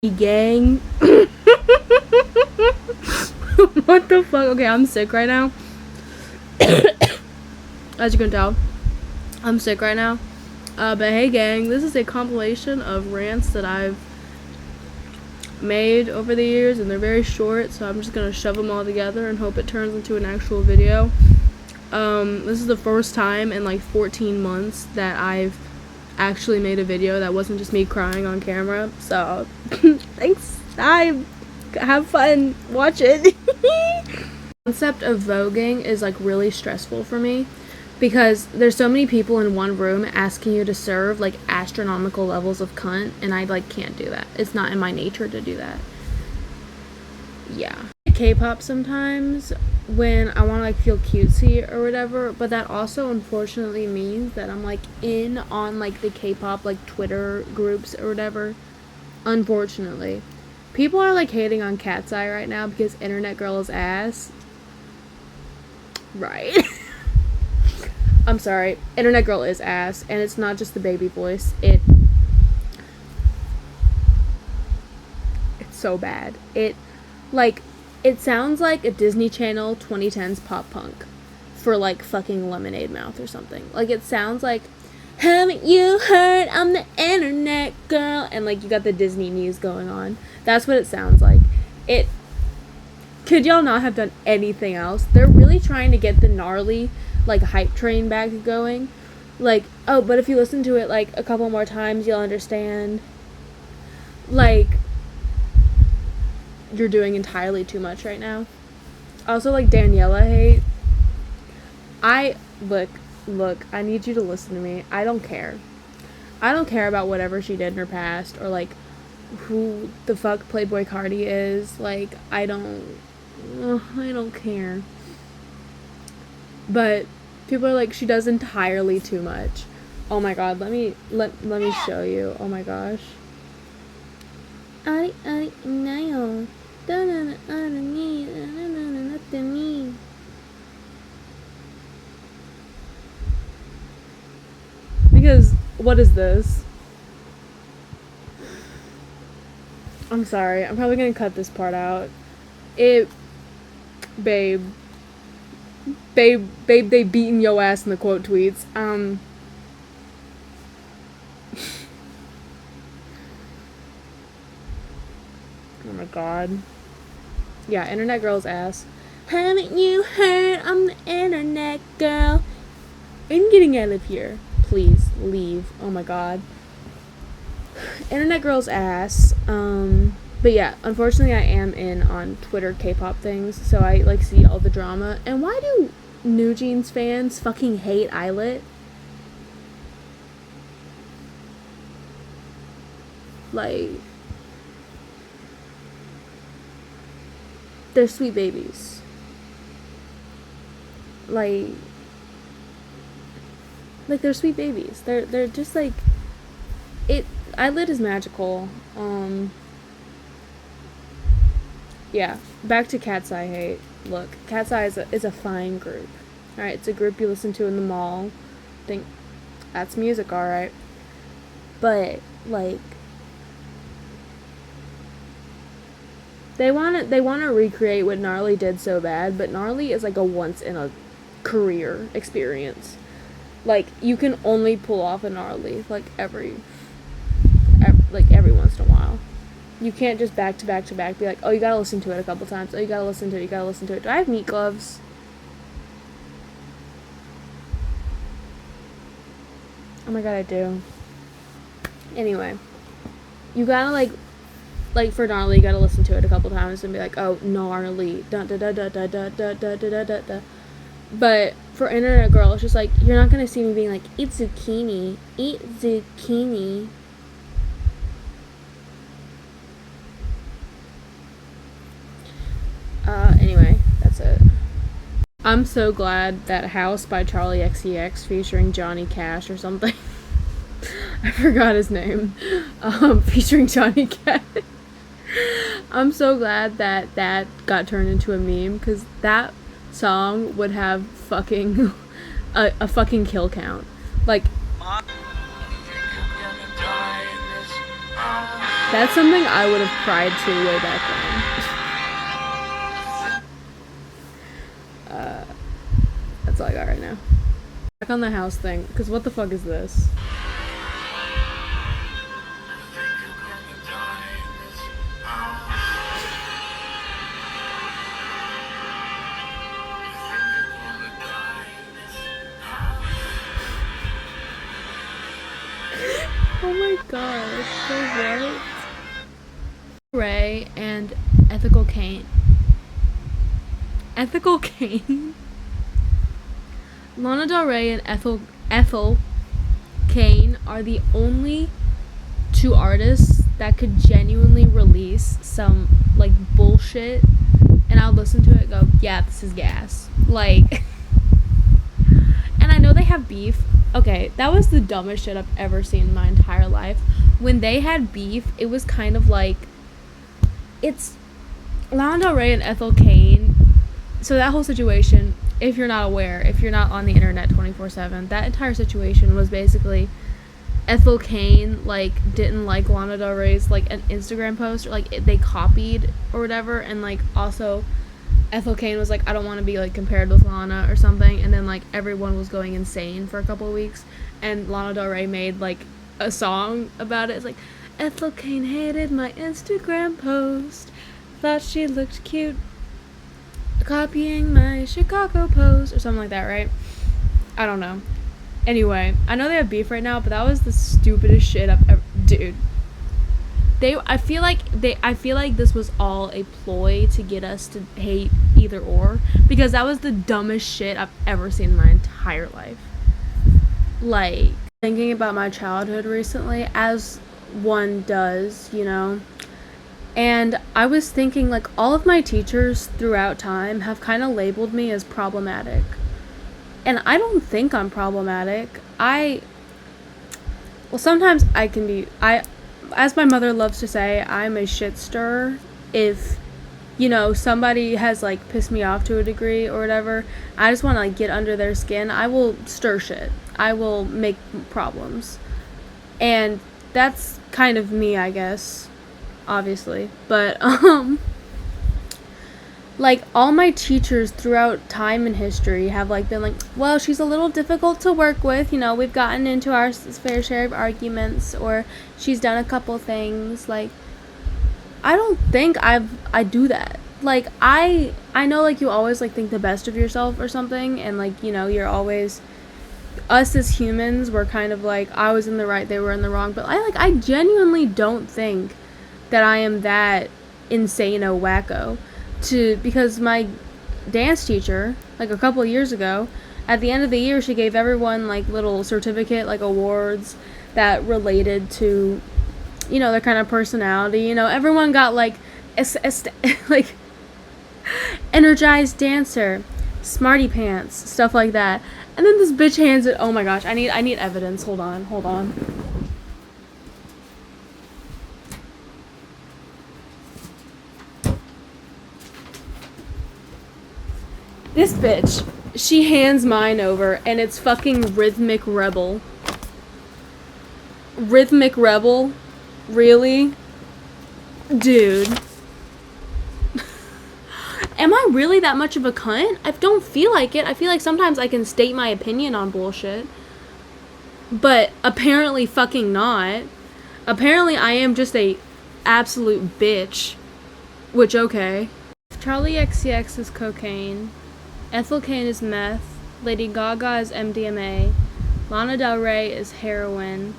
Gang. What the fuck? Okay, I'm sick right now. As you can tell, I'm sick right now. But hey gang, this is a compilation of rants that I've made over the years, and they're very short, so I'm just gonna shove them all together and hope it turns into an actual video. This is the first time in like 14 months that I've actually made a video that wasn't just me crying on camera, so thanks. Have fun, watch it. The concept of voguing is like really stressful for me because there's so many people in one room asking you to serve like astronomical levels of cunt, and I like can't do that. It's not in my nature to do that. Yeah. K-pop sometimes when I want to like feel cutesy or whatever, but that also unfortunately means that I'm like in on like the K-pop like Twitter groups or whatever. Unfortunately, people are like hating on Cat's Eye right now because Internet Girl is ass. Right. I'm sorry, Internet Girl is ass, and it's not just the baby voice. It's so bad. It sounds like a Disney Channel 2010s pop punk for like fucking Lemonade Mouth or something. Like it sounds like, haven't you heard I'm the Internet Girl? And like you got the Disney muse going on. That's what it sounds like. It could y'all not have done anything else? They're really trying to get the gnarly like hype train back going. Like, oh, but if you listen to it like a couple more times, you'll understand. Like, you're doing entirely too much right now. Also, like, Daniela hate. Look, I need you to listen to me. I don't care. I don't care about whatever she did in her past, or, like, who the fuck Playboy Cardi is. Like, I don't care. But people are like, she does entirely too much. Oh my god, let me show you. Oh my gosh. No. Because what is this? I'm sorry, I'm probably gonna cut this part out. Babe, they beating yo ass in the quote tweets. Oh my god. Yeah, Internet Girl's ass. Haven't you heard I'm the Internet Girl? I'm getting out of here. Please, leave. Oh my god. Internet Girl's ass. But yeah, unfortunately I am in on Twitter K-pop things, so I like see all the drama. And why do New Jeans fans fucking hate Islet? Like, they're sweet babies. Like they're sweet babies. They're just like it. Eyelid is magical. Yeah. Back to Cat's Eye hate. Look, Cat's Eye is a fine group. All right, it's a group you listen to in the mall. Think that's music, all right. But like, they want to recreate what Gnarly did so bad, but Gnarly is like a once in a career experience. Like, you can only pull off a Gnarly like every once in a while. You can't just back to back be like, oh, you gotta listen to it a couple times. Oh, you gotta listen to it. Do I have meat gloves? Oh my god, I do. Anyway, you gotta like for Gnarly, you gotta listen to it a couple times and be like, oh, Gnarly, da da da da da da da da da da da. But for Internet Girl, it's just like, you're not gonna see me being like, eat zucchini. Anyway, that's it. I'm so glad that House by Charlie XCX featuring Johnny Cash or something. I forgot his name. Featuring Johnny Cash. I'm so glad that got turned into a meme, because that song would have fucking a fucking kill count. Like, That's something I would have cried to way back then. That's all I got right now. Back on the house thing, because what the fuck is this? Oh my god, so what? Ray and Ethical Kane. Ethical Kane? Lana Del Rey and Ethel Kane are the only two artists that could genuinely release some, like, bullshit, and I'll listen to it and go, yeah, this is gas. Like, and I know they have beef. Okay, that was the dumbest shit I've ever seen in my entire life. When they had beef, it was kind of like, it's Lana Del Rey and Ethel Kane. So that whole situation, if you're not aware, if you're not on the internet 24/7, that entire situation was basically Ethel Kane, like, didn't like Lana Del Rey's, like, an Instagram post, or, like, they copied or whatever, and, like, also Ethel Kane was like, I don't want to be, like, compared with Lana or something, and then, like, everyone was going insane for a couple of weeks, and Lana Del Rey made, like, a song about it. It's like, Ethel Kane hated my Instagram post, thought she looked cute copying my Chicago post, or something like that, right? I don't know. Anyway, I know they have beef right now, but that was the stupidest shit I've ever... Dude. I feel like this was all a ploy to get us to hate either or, because that was the dumbest shit I've ever seen in my entire life. Like, thinking about my childhood recently, as one does, you know, and I was thinking, like, all of my teachers throughout time have kind of labeled me as problematic, and I don't think I'm problematic. Well, sometimes I can be, as my mother loves to say, I'm a shit stirrer. If, you know, somebody has, like, pissed me off to a degree or whatever, I just want to, like, get under their skin. I will stir shit. I will make problems. And that's kind of me, I guess, obviously. But, like, all my teachers throughout time and history have, like, been like, well, she's a little difficult to work with, you know, we've gotten into our fair share of arguments, or she's done a couple things. Like, I don't think I do that. Like, I know, like, you always, like, think the best of yourself or something, and, like, you know, you're always, us as humans, we're kind of like, I was in the right, they were in the wrong, but I genuinely don't think that I am that insane-o wacko. Because my dance teacher, like, a couple years ago, at the end of the year, she gave everyone, like, little certificate, like, awards that related to, you know, their kind of personality. You know, everyone got, like, like, energized dancer, smarty pants, stuff like that. And then this bitch hands it. Oh my gosh, I need evidence. Hold on. This bitch, she hands mine over, and it's fucking Rhythmic Rebel. Rhythmic Rebel? Really? Dude. Am I really that much of a cunt? I don't feel like it. I feel like sometimes I can state my opinion on bullshit. But apparently fucking not. Apparently I am just a absolute bitch. Which, okay. Charlie XCX is cocaine. Ethel Kane is meth, Lady Gaga is MDMA, Lana Del Rey is heroin,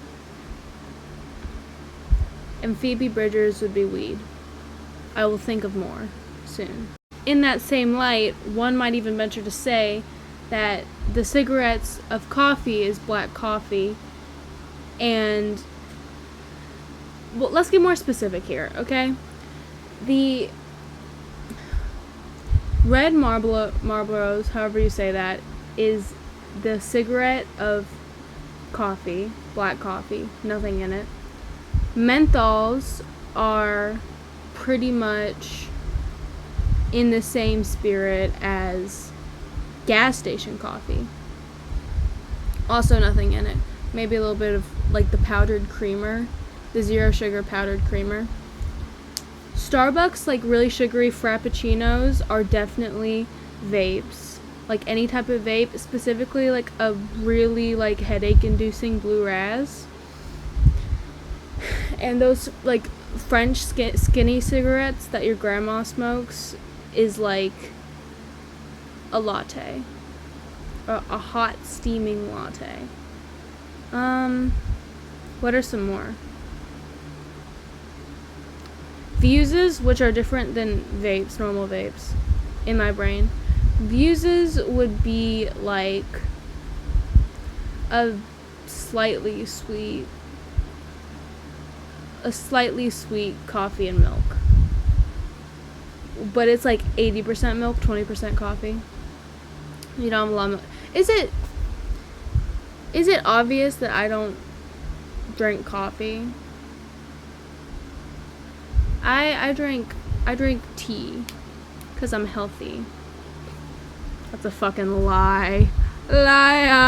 and Phoebe Bridgers would be weed. I will think of more soon. In that same light, one might even venture to say that the cigarettes of coffee is black coffee, and, well, let's get more specific here, okay? The red Marlboros, however you say that, is the cigarette of coffee, black coffee, nothing in it. Menthols are pretty much in the same spirit as gas station coffee. Also nothing in it. Maybe a little bit of, like, the powdered creamer the zero sugar powdered creamer. Starbucks, like, really sugary frappuccinos are definitely vapes. Like, any type of vape, specifically, like, a really, like, headache-inducing blue raz. And those, like, French skinny cigarettes that your grandma smokes is, like, a latte. A hot, steaming latte. What are some more? Fuses, which are different than vapes, normal vapes, in my brain. Fuses would be like a slightly sweet coffee and milk. But it's like 80% milk, 20% coffee. You don't have a lot of milk. Is it obvious that I don't drink coffee? I drink tea because I'm healthy. That's a fucking lie. Liar.